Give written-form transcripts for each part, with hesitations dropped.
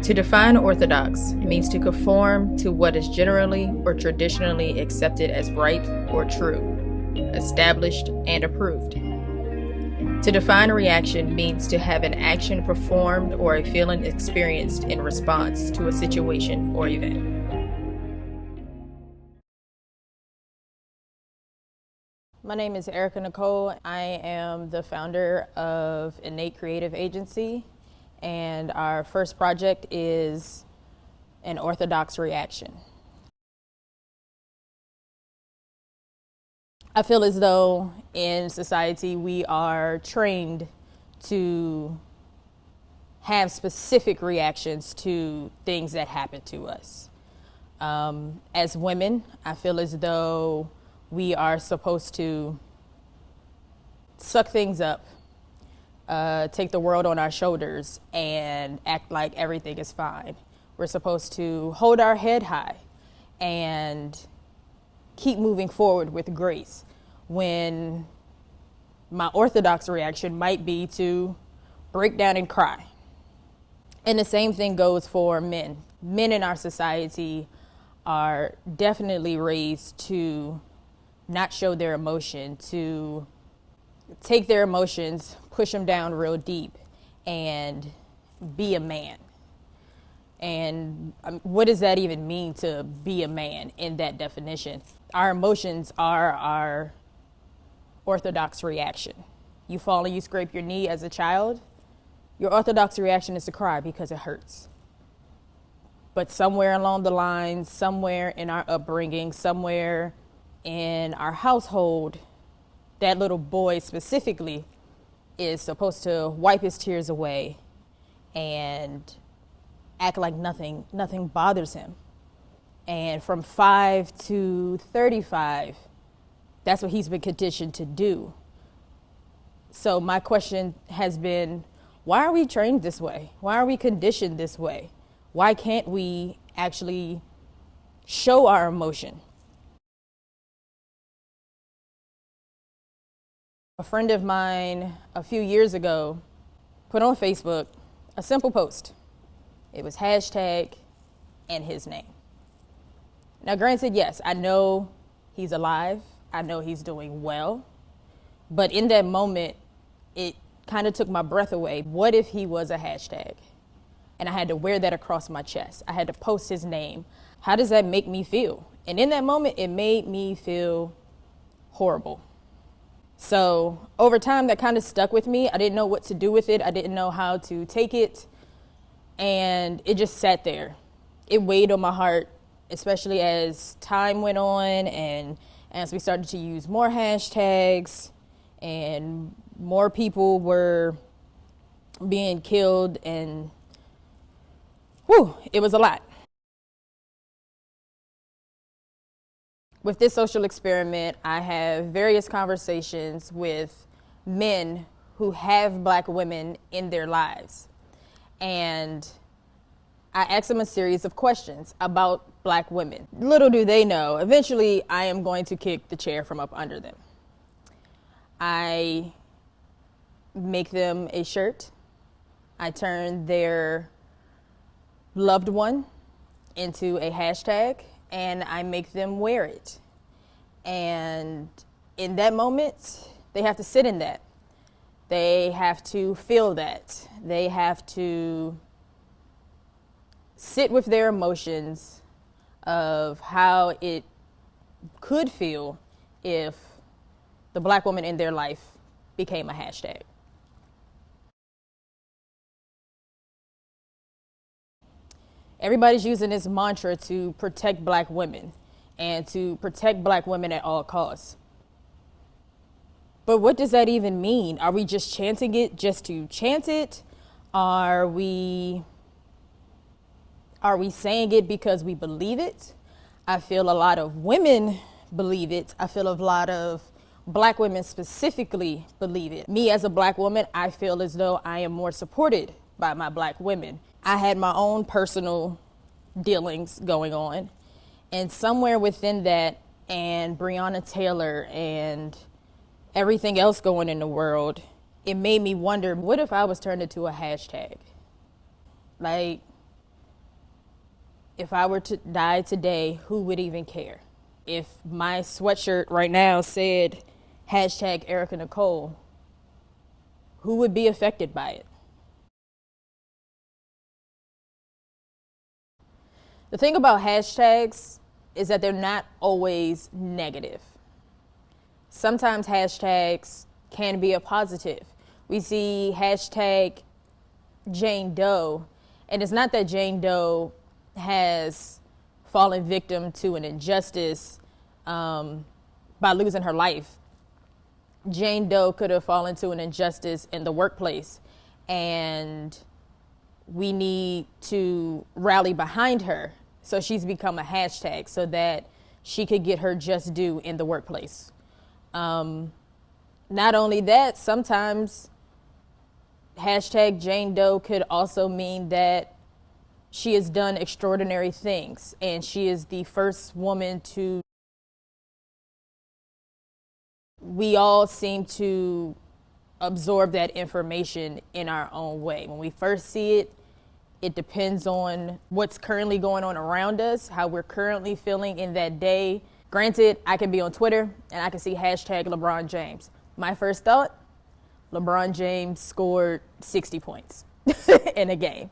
To define orthodox means to conform to what is generally or traditionally accepted as right or true, established and approved. To define a reaction means to have an action performed or a feeling experienced in response to a situation or event. My name is Nicole. I am the founder of Innate Creative Agency, and our first project is an Orthodox reaction. I feel as though in society we are trained to have specific reactions to things that happen to us. As women, I feel as though we are supposed to suck things up, take the world on our shoulders, and act like everything is fine. We're supposed to hold our head high and keep moving forward with grace, when my Orthodox reaction might be to break down and cry. And the same thing goes for men. Men in our society are definitely raised to not show their emotion, to take their emotions, push them down real deep, and be a man. And what does that even mean, to be a man in that definition? Our emotions are our Orthodox reaction. You fall and you scrape your knee as a child, your Orthodox reaction is to cry because it hurts. But somewhere along the line, somewhere in our upbringing, somewhere in our household, that little boy specifically is supposed to wipe his tears away and act like nothing bothers him. And from 5 to 35, that's what he's been conditioned to do. So my question has been, why are we trained this way? Why are we conditioned this way? Why can't we actually show our emotion? A friend of mine a few years ago put on Facebook a simple post. It was hashtag and his name. Now granted, yes, I know he's alive. I know he's doing well. But in that moment, it kind of took my breath away. What if he was a hashtag? And I had to wear that across my chest. I had to post his name. How does that make me feel? And in that moment, it made me feel horrible. So over time, that kind of stuck with me. I didn't know what to do with it. I didn't know how to take it. And it just sat there. It weighed on my heart, especially as time went on and as we started to use more hashtags and more people were being killed, and it was a lot. With this social experiment, I have various conversations with men who have Black women in their lives. And I ask them a series of questions about Black women. Little do they know, eventually I am going to kick the chair from up under them. I make them a shirt. I turn their loved one into a hashtag, and I make them wear it. And in that moment, they have to sit in that. They have to feel that. They have to sit with their emotions of how it could feel if the Black woman in their life became a hashtag. Everybody's using this mantra to protect Black women and to protect Black women at all costs. But what does that even mean? Are we just chanting it just to chant it? Are we saying it because we believe it? I feel a lot of women believe it. I feel a lot of Black women specifically believe it. Me as a Black woman, I feel as though I am more supported by my Black women. I had my own personal dealings going on, and somewhere within that, and Breonna Taylor and everything else going in the world, it made me wonder, what if I was turned into a hashtag? Like, If I were to die today, who would even care? If my sweatshirt right now said hashtag Erica Nicole, who would be affected by it? The thing about hashtags is that they're not always negative. Sometimes hashtags can be a positive. We see hashtag Jane Doe, and it's not that Jane Doe has fallen victim to an injustice by losing her life. Jane Doe could have fallen to an injustice in the workplace, and we need to rally behind her. So she's become a hashtag so that she could get her just due in the workplace. Not only that, sometimes hashtag Jane Doe could also mean that she has done extraordinary things, and she is the first woman to. We all seem to absorb that information in our own way. When we first see it, it depends on what's currently going on around us, how we're currently feeling in that day. Granted, I can be on Twitter and I can see hashtag LeBron James. My first thought, LeBron James scored 60 points in a game.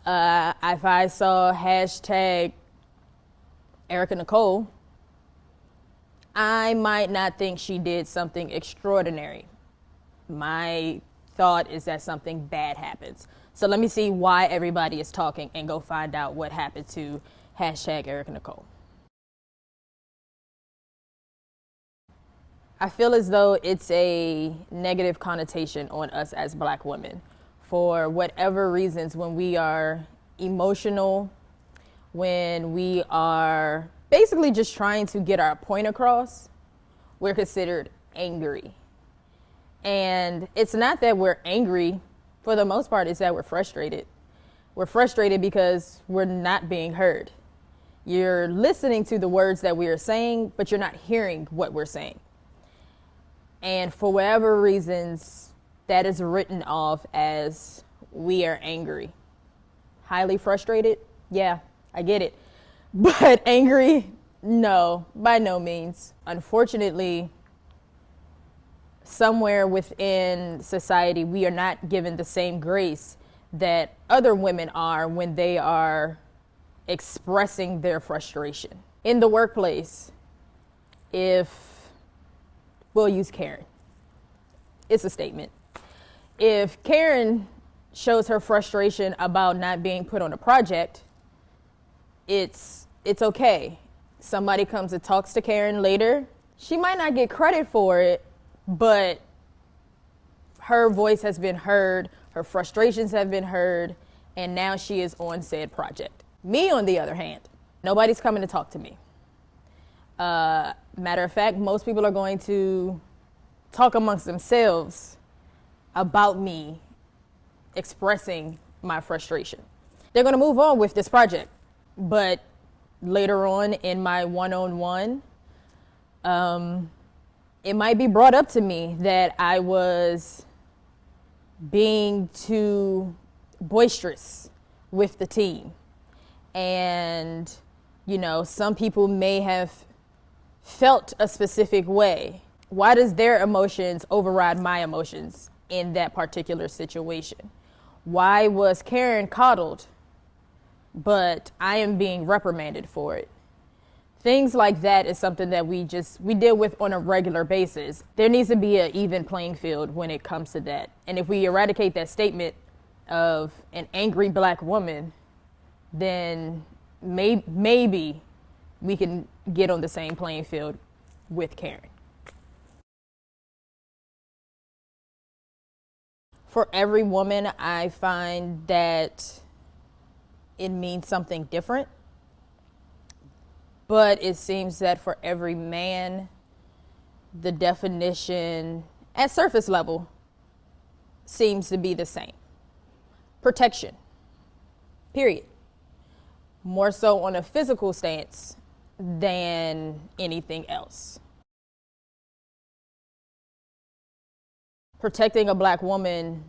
If I saw hashtag Erica Nicole, I might not think she did something extraordinary. My thought is that something bad happens. So let me see why everybody is talking and go find out what happened to hashtag Erica Nicole. I feel as though it's a negative connotation on us as Black women. For whatever reasons, when we are emotional, when we are basically just trying to get our point across, we're considered angry. And it's not that we're angry. For the most part, it's that we're frustrated. We're frustrated because we're not being heard. You're listening to the words that we are saying, but you're not hearing what we're saying. And for whatever reasons, that is written off as we are angry. Highly frustrated? Yeah, I get it. But angry? No, by no means. Unfortunately, somewhere within society, we are not given the same grace that other women are when they are expressing their frustration. In the workplace, we'll use Karen. It's a statement. If Karen shows her frustration about not being put on a project, it's okay. Somebody comes and talks to Karen later. She might not get credit for it, but her voice has been heard, her frustrations have been heard, and now she is on said project. Me, on the other hand, nobody's coming to talk to me. Matter of fact, most people are going to talk amongst themselves about me expressing my frustration. They're going to move on with this project, but later on in my one-on-one, it might be brought up to me that I was being too boisterous with the team. And, some people may have felt a specific way. Why does their emotions override my emotions in that particular situation? Why was Karen coddled, but I am being reprimanded for it? Things like that is something that we deal with on a regular basis. There needs to be an even playing field when it comes to that. And if we eradicate that statement of an angry Black woman, then maybe we can get on the same playing field with Karen. For every woman, I find that it means something different. But it seems that for every man, the definition at surface level seems to be the same. Protection, period. More so on a physical stance than anything else. Protecting a Black woman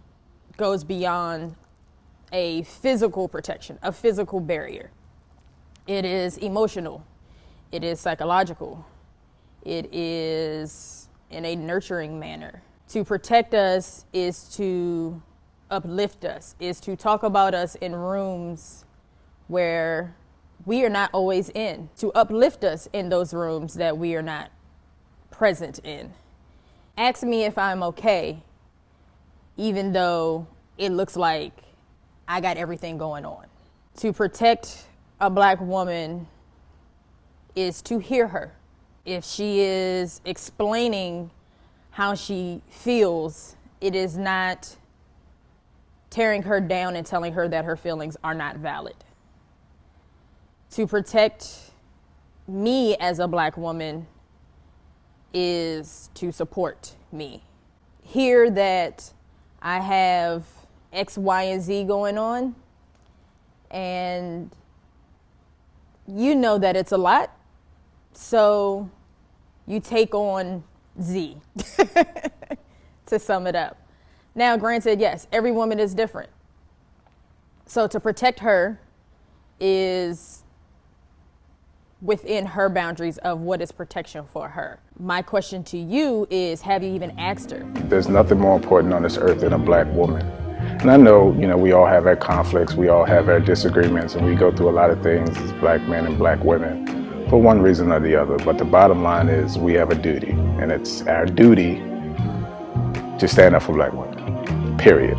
goes beyond a physical protection, a physical barrier. It is emotional. It is psychological. It is in a nurturing manner. To protect us is to uplift us, is to talk about us in rooms where we are not always in, to uplift us in those rooms that we are not present in. Ask me if I'm okay, even though it looks like I got everything going on. To protect a Black woman is to hear her. If she is explaining how she feels, it is not tearing her down and telling her that her feelings are not valid. To protect me as a Black woman is to support me. Hear that I have X, Y, and Z going on, and you know that it's a lot, so you take on Z, to sum it up. Now, granted, yes, every woman is different. So to protect her is within her boundaries of what is protection for her. My question to you is, have you even asked her? There's nothing more important on this earth than a Black woman. And I know, we all have our conflicts, we all have our disagreements, and we go through a lot of things as Black men and Black women for one reason or the other. But the bottom line is we have a duty, and it's our duty to stand up for Black women, period.